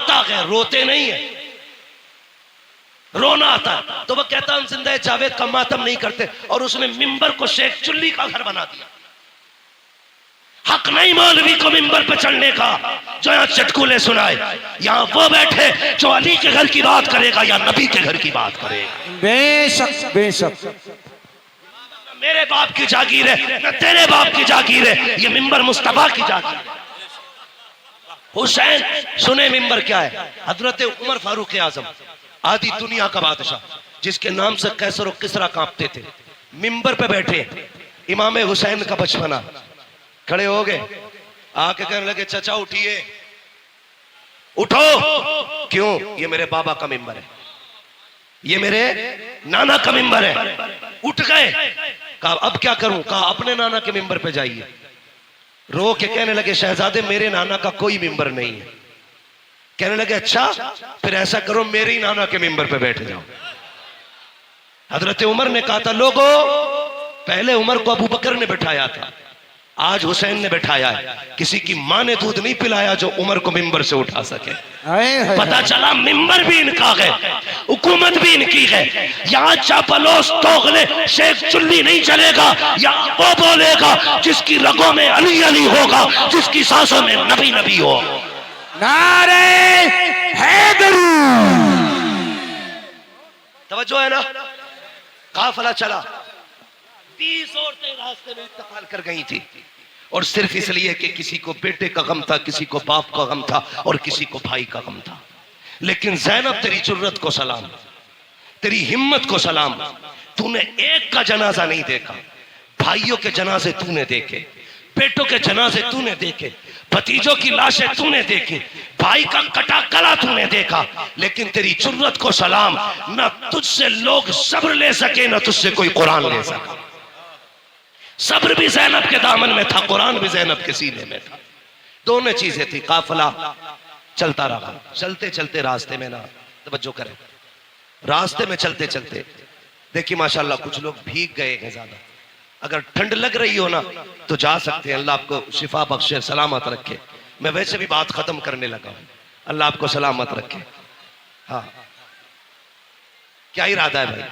आता है, रोते नहीं है, रोना आता है। तो वह कहता हम जिंदा जावेद का मातम नहीं करते, और उसने मिंबर को शेख चुल्ली का घर बना दिया। हक नहीं मौलवी को मिंबर पर चढ़ने का जो यहाँ चटकुले सुनाए। यहाँ वो बैठे जो अली के घर की बात करेगा या नबी के घर की बात करेगा। बेशक बेशक। मेरे बाप की जागीर है न तेरे बाप की जागीर है, ये मिंबर मुस्तफा की जागीर है। हुसैन सुने मिंबर क्या है। हजरत उमर फारूक आजम आधी दुनिया का बादशाह, जिसके नाम से कैसर और किसरा कांपते थे, मिंबर पे बैठे। इमाम हुसैन का बचपना, खड़े हो गए, आके कहने लगे चचा उठिए, उठो। क्यों? ये मेरे बाबा का मिंबर है, ये मेरे नाना का मिंबर है। उठ गए। कहा अब क्या करूं? कहा अपने नाना के मिंबर पे जाइए। रो के कहने लगे शहजादे मेरे नाना का कोई मिंबर नहीं है। कहने लगे अच्छा, फिर ऐसा करो मेरे ही नाना के मिंबर पे बैठ जाओ। हजरत उमर ने कहा था लोगों, पहले उमर को अबू बकर ने बैठाया था, आज हुसैन ने बैठाया है। किसी की मां ने दूध नहीं पिलाया जो उमर को मिंबर से उठा सके। पता चला मिंबर भी इनका है, हुकूमत भी इनकी है। यहाँ चापलोस तोगले शेख चुल्ली नहीं चलेगा। यहाँ वो बोलेगा जिसकी रगों में अली अली होगा, जिसकी सांसों में नबी नबी हो। नारे हैदरी। तवज्जो है ना। काफिला चला, 20 औरतें रास्ते में इंतकाल कर गई थी, और सिर्फ इसलिए कि किसी को बेटे का गम था, किसी को बाप का गम था, और किसी को भाई का गम था। लेकिन ज़ैनब तेरी जुर्रत को सलाम, तेरी हिम्मत को सलाम। तूने एक का जनाजा नहीं देखा, भाइयों के जनाजे तूने देखे, बेटों के जनाजे तूने देखे, भतीजों की लाशें तूने देखी, भाई का कटा गला तूने देखा। लेकिन तेरी जुर्रत को सलाम, ना तुझसे लोग सब्र ले सके, ना तुझसे कोई कुरान ले सका। सब्र भी ज़ैनब के दामन में था, कुरान भी ज़ैनब के सीने में था। दोनों चीजें थी। काफिला चलता रहा, चलते चलते रास्ते में ना, तवज्जो करें, रास्ते में चलते चलते देखिए माशाल्लाह कुछ लोग भीग गए हैं ज्यादा। अगर ठंड लग रही हो ना तो जा सकते हैं, अल्लाह आपको शिफा बख्शे, सलामत रखे। मैं वैसे भी बात खत्म करने लगा हूं, अल्लाह आपको सलामत रखे। हाँ, क्या इरादा है भाई?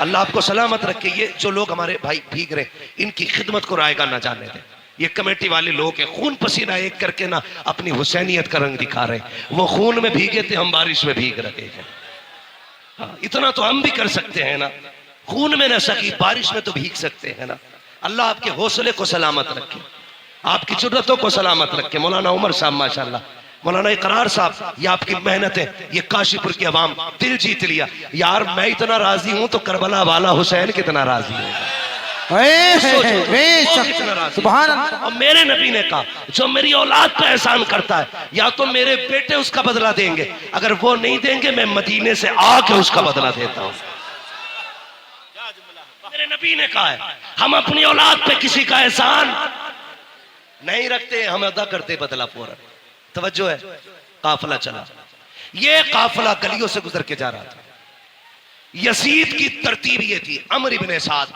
अल्लाह आपको सलामत रखे। ये जो लोग हमारे भाई भीग रहे, इनकी खिदमत को रायगा ना जाने दें। ये कमेटी वाले लोग हैं, खून पसीना एक करके ना अपनी हुसैनियत का रंग दिखा रहे। वो खून में भीगे थे, हम बारिश में भीग रहे हैं। हाँ, इतना तो हम भी कर सकते हैं ना, खून में न सकी बारिश में तो भीग सकते हैं ना। अल्लाह आपके हौसले को सलामत रखे, आपकी जुर्रतों को सलामत रखे। मौलाना उमर साहब माशाल्लाह, मौलाना इकरार साहब, ये आपकी मेहनत है, ये काशीपुर की आवाम दिल जीत लिया। यार मैं इतना राजी हूं तो करबला वाला हुसैन कितना राजी है। और मेरे नबी ने कहा जो मेरी औलाद पे एहसान करता है, या तो मेरे बेटे उसका बदला देंगे, अगर वो नहीं देंगे मैं मदीने से आके उसका बदला देता हूं। मेरे नबी ने कहा है हम अपनी औलाद पे किसी का एहसान नहीं रखते, हम अदा करते बदला फौरन। तवज्जो है। काफिला चला, ये काफिला गलियों से गुजर के जा रहा था। यजीद की तरतीब ये थी, अमर इब्ने साद,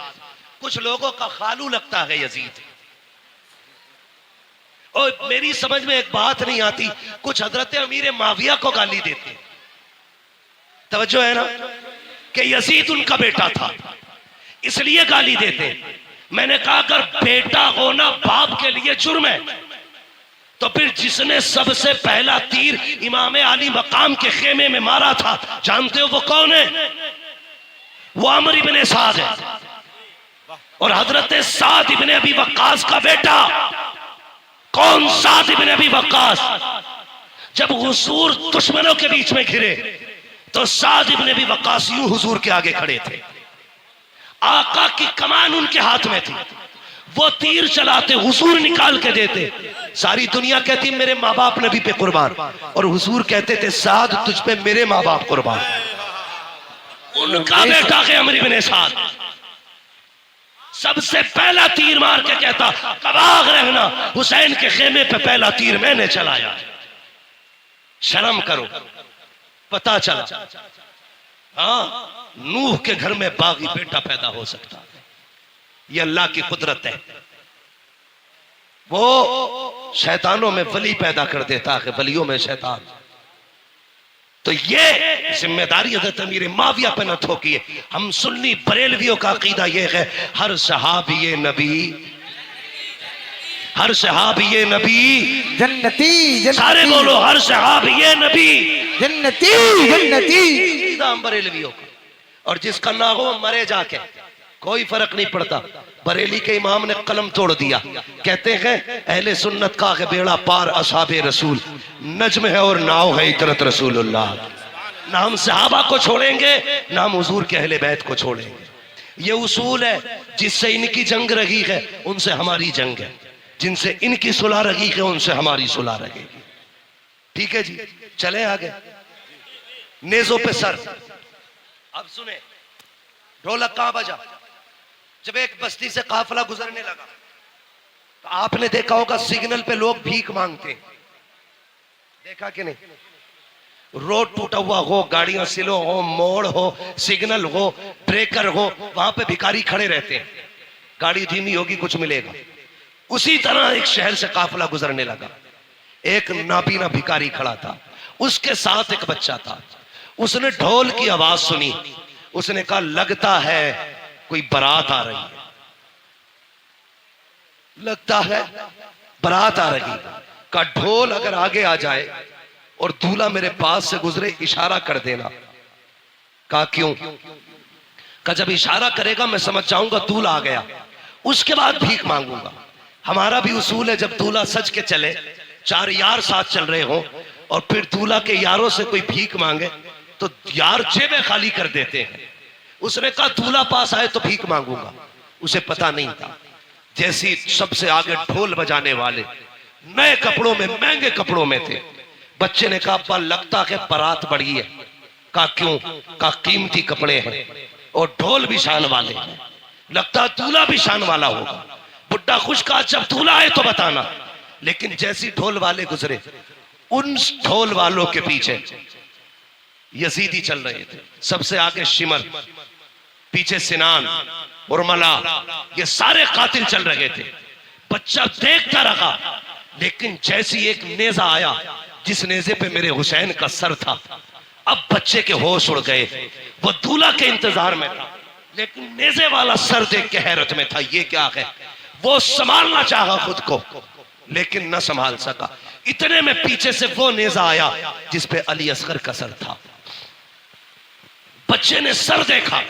कुछ लोगों का खालू लगता है यजीद। और मेरी समझ में एक बात नहीं आती, कुछ हजरत अमीर माविया को गाली देते। तवज्जो है ना, कि यजीद उनका बेटा था इसलिए गाली देते। मैंने कहा अगर बेटा होना बाप के लिए जुर्म है, तो फिर जिसने सबसे पहला तीर इमाम अली मकाम के खेमे में मारा था, जानते हो वो कौन है? वो अमर इब्ने साद है, और हजरत साद इब्ने अबी वक्कास का बेटा। कौन? साद इब्ने अबी वक्कास। जब हुजूर दुश्मनों के बीच में घिरे तो साद इब्ने अबी वक्कास यूं हुजूर के आगे खड़े थे, आका की कमान उनके हाथ में थी, वो तीर चलाते, हुजूर निकाल के देते। सारी दुनिया कहती मेरे माँ बाप नबी पे कुर्बान, और हुजूर कहते थे साद तुझ पे मेरे माँ बाप कुर्बान। उनका बेटा है अमर इब्ने साद, सबसे पहला तीर मार के कहता कबाग रहना, हुसैन के खेमे पे पहला तीर मैंने चलाया। शर्म करो। पता चला हाँ, नूह के घर में बागी बेटा पैदा हो सकता है, यह अल्लाह की कुदरत है। वो शैतानों में वली पैदा कर देता है, वलियों में शैतान। तो ये जिम्मेदारी हज़रत अमीर माविया पे न थोकिए। हम सुन्नी बरेलवियों का अकीदा ये है, हर सहाबी नबी, हर सहाबी नबी जन्नती, सारे जन्नती, बोलो, हर सहाबी नबी जन्नती, जन्नती। अकीदा हम बरेलवियों का। और जिसका ना हो मरे जाके, कोई फर्क नहीं पड़ता। बरेली के इमाम ने कलम तोड़ दिया, कहते हैं अहले सुन्नत का है बेड़ा पार असहाबे रसूल, नज्म है और नाव है इतरत रसूलुल्लाह। ना हम सहाबा को छोड़ेंगे, ना हम हुजूर के अहले बैत को छोड़ेंगे। ये उसूल है, जिससे इनकी जंग रही है उनसे हमारी जंग है, जिनसे इनकी सुलह रही है उनसे हमारी सुलह रहेगी। ठीक है जी, चले आगे। नेजों पे सर। अब सुने, ढोलक कहां बजा? जब एक बस्ती से काफिला गुजरने लगा तो आपने देखा होगा सिग्नल पे लोग भीख मांगते हैं, देखा कि नहीं? रोड टूटा हुआ हो, गाड़ियां स्लो हो, मोड़ हो, सिग्नल हो, ब्रेकर हो, वहां पे भिखारी खड़े रहते हैं। गाड़ी धीमी होगी कुछ मिलेगा। उसी तरह एक शहर से काफिला गुजरने लगा, एक नाबीना भिखारी खड़ा था, उसके साथ एक बच्चा था। उसने ढोल की आवाज सुनी, उसने कहा लगता है कोई बारात आ रही है, लगता है बारात आ रही है। का ढोल अगर आगे आ जाए और दूल्हा मेरे पास से गुजरे इशारा कर देना। कहा क्यों? का जब इशारा करेगा मैं समझ जाऊंगा दूल्हा आ गया, उसके बाद भीख मांगूंगा। हमारा भी उसूल है, जब दूल्हा सज के चले, चार यार साथ चल रहे हो और फिर दूल्हा के यारों से कोई भीख मांगे तो यार जेबें खाली कर देते हैं। उसने कहा दूल्हा पास आए तो भीख मांगूंगा। उसे पता नहीं था, जैसी सबसे आगे ढोल बजाने वाले नए कपड़ों में, महंगे कपड़ों में थे। बच्चे ने कहा अब्बा लगता है बारात बढ़ी है। कहा क्यों? कहा कीमती कपड़े हैं और ढोल भी शान वाले हैं, लगता दूल्हा भी शान वाला होगा। बुड्ढा खुश कहा जब दूल्हा आए तो बताना। लेकिन जैसी ढोल वाले गुजरे, उन ढोल वालों के पीछे यजीदी चल रहे थे, सबसे आगे शिमर, पीछे सिनान, उर्मला, ये सारे कातिल चल रहे थे। बच्चा देखता रहा, लेकिन जैसी एक नेजा आया, जिस नेजे पे मेरे हुसैन का सर था, अब बच्चे के होश उड़ गए। वो दूल्हा के इंतजार में था, लेकिन नेजे वाला सर देख के हैरत में था, ये क्या है? वो संभालना चाहा खुद को, लेकिन न संभाल सका। इतने में पीछे से वो नेजा आया जिस पे अली असगर का सर था। बच्चे ने सर देखा,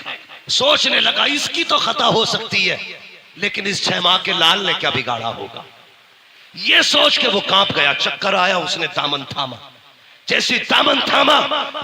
सोचने लगा इसकी तो खता हो सकती है, लेकिन इस 6 माह के लाल ने क्या बिगाड़ा होगा। ये सोच के वो कांप गया, चक्कर आया, उसने दामन थामा। जैसे दामन थामा,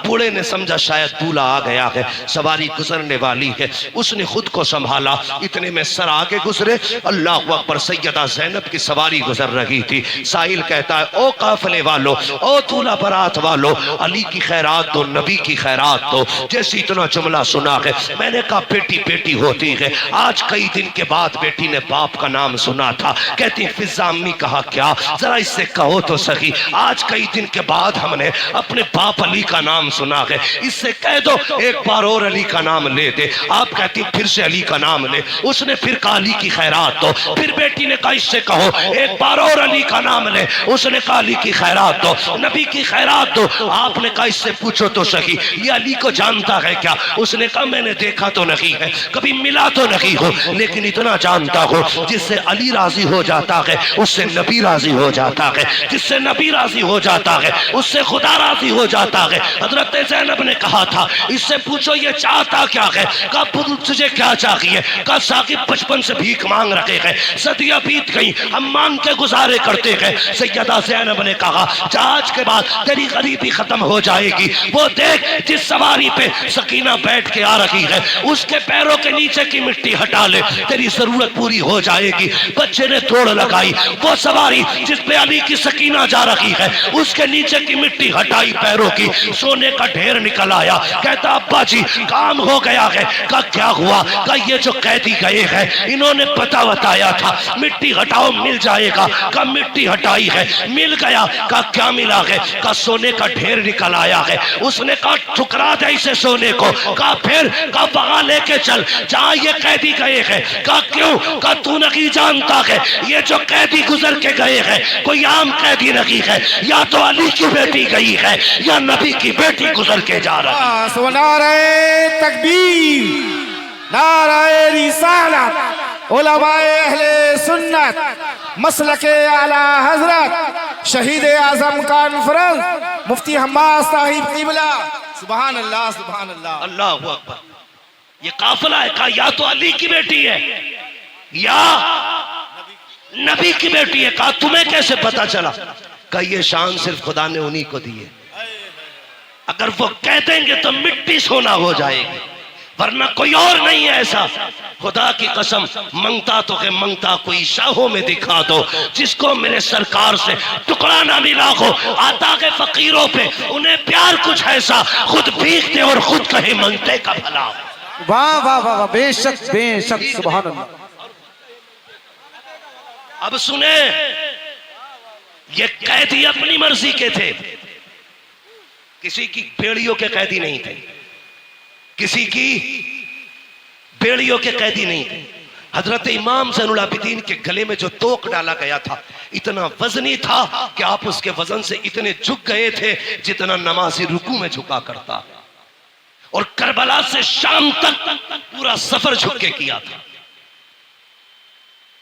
बूढ़े ने समझा शायद दूल्हा आ गया है, सवारी गुजरने वाली है। उसने खुद को संभाला, इतने में सर आगे गुजरे, अल्लाह अकबर, सैयदा ज़ैनब की सवारी गुजर रही थी। साहिल कहता है ओ काफिले वालों, ओ दूल्हा बारात वालों, अली की खैरात दो, नबी की खैरात दो। जैसे इतना जुमला सुना है, मैंने कहा बेटी बेटी होती है। आज कई दिन के बाद बेटी ने बाप का नाम सुना था, कहती फिजा अम्मी कहा क्या, जरा इससे कहो तो सही, आज कई दिन के बाद हमने अपने बाप अली का नाम सुना है, इससे कह दो एक बार और अली का नाम ले दे। आप कहती फिर से अली का नाम ले। उसने फिर कहा अली की खैरात दो। फिर बेटी ने कहा इससे कहो एक बार और अली का नाम ले। उसने कहा अली की खैरात दो, नबी की खैरात दो। आपने कहा इससे पूछो तो सही, ये अली को जानता है क्या? उसने कहा मैंने देखा तो नहीं है, कभी मिला तो नहीं हो, लेकिन इतना जानता हो जिससे अली राजी हो जाता है उससे नबी राजी हो जाता है, जिससे नबी राजी हो जाता है उससे खुदा राजी हो जाता है। हजरत ज़ैनब ने कहा था इससे पूछो ये चाहता क्या है? कहा तुझे क्या चाहिए? कहा साकिब बचपन से भीख मांग रहे हैं, सदियां बीत गई, हम मांग के गुजारे करते हैं। सैयदा ज़ैनब ने कहा आज के बाद तेरी गरीबी खत्म हो जाएगी। वो देख जिस सवारी पे सकीना बैठ के आ रही है, उसके पैरों के नीचे की मिट्टी हटा ले, तेरी जरूरत पूरी हो जाएगी। बच्चे ने दौड़ लगाई, वो सवारी जिस पे अली की सकीना जा रही है, उसके नीचे की मिट्टी हटाई पैरों की, सोने का ढेर निकल आया। कहता अब्बा जी काम हो गया है। का क्या हुआ? का ये जो कैदी गए हैं इन्होंने पता बताया था मिट्टी हटाओ मिल जाएगा। का मिट्टी हटाई है मिल गया। का क्या मिला है? का सोने का ढेर निकल आया है। उसने कहा ठुकरा दे इसे सोने को। का फिर का वहां लेके चल जहां ये कैदी गए हैं। का क्यों? का तू नहीं जानता है ये जो कैदी गुजर के गए हैं कोई आम कैदी नहीं है, या तो अली की बेटी गई है या नबी की बेटी गुजर के जा रहा है। नारे तकबीर, नारे रिसालत, उलमाए अहले सुन्नत, मसलके आला हजरत, शहीद आजम कॉन्फ्रेंस, मुफ्ती हम्माद साहिब क़िबला। सुभान अल्लाह, सुभान अल्लाह, अल्लाहु अकबर। ये काफिला है। कहा या तो अली की बेटी है या नबी की बेटी है। कहा तुम्हें कैसे पता चला? कहा ये शान सिर्फ खुदा ने उन्हीं को दी है। अगर वो कह देंगे तो मिट्टी सोना हो जाएगी, वरना कोई और नहीं है ऐसा। खुदा की कसम मंगता तो के मंगता कोई शाहों में दिखा दो जिसको मेरे सरकार से टुकड़ा ना मिला हो। आता के फकीरों पे उन्हें प्यार कुछ ऐसा खुद भीखते और खुद कहे मंगते का भला। वाह वाह वाह वाह, बेशक बेशक, सुभान अल्लाह। अब सुने, ये कैदी अपनी मर्जी के थे, किसी की बेड़ियों के कैदी नहीं थे, किसी की बेड़ियों के कैदी नहीं थे। हजरत इमाम ज़ैनुल आबिदीन के गले में जो तोक डाला गया था इतना वजनी था कि आप उसके वजन से इतने झुक गए थे जितना नमाजी रुकू में झुका करता। और करबला से शाम तक पूरा सफर झुक के किया था,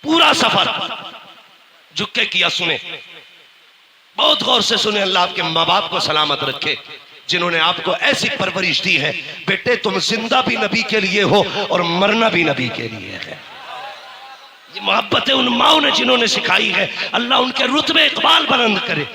पूरा सफर झुक के किया। सुने, बहुत गौर से सुने। अल्लाह आपके माँ बाप को सलामत रखे जिन्होंने आपको ऐसी परवरिश दी है। बेटे तुम जिंदा भी नबी के लिए हो और मरना भी नबी के लिए है। ये मोहब्बत है उन माओ ने जिन्होंने सिखाई है। अल्लाह उनके रुतबे इकबाल बुलंद करे।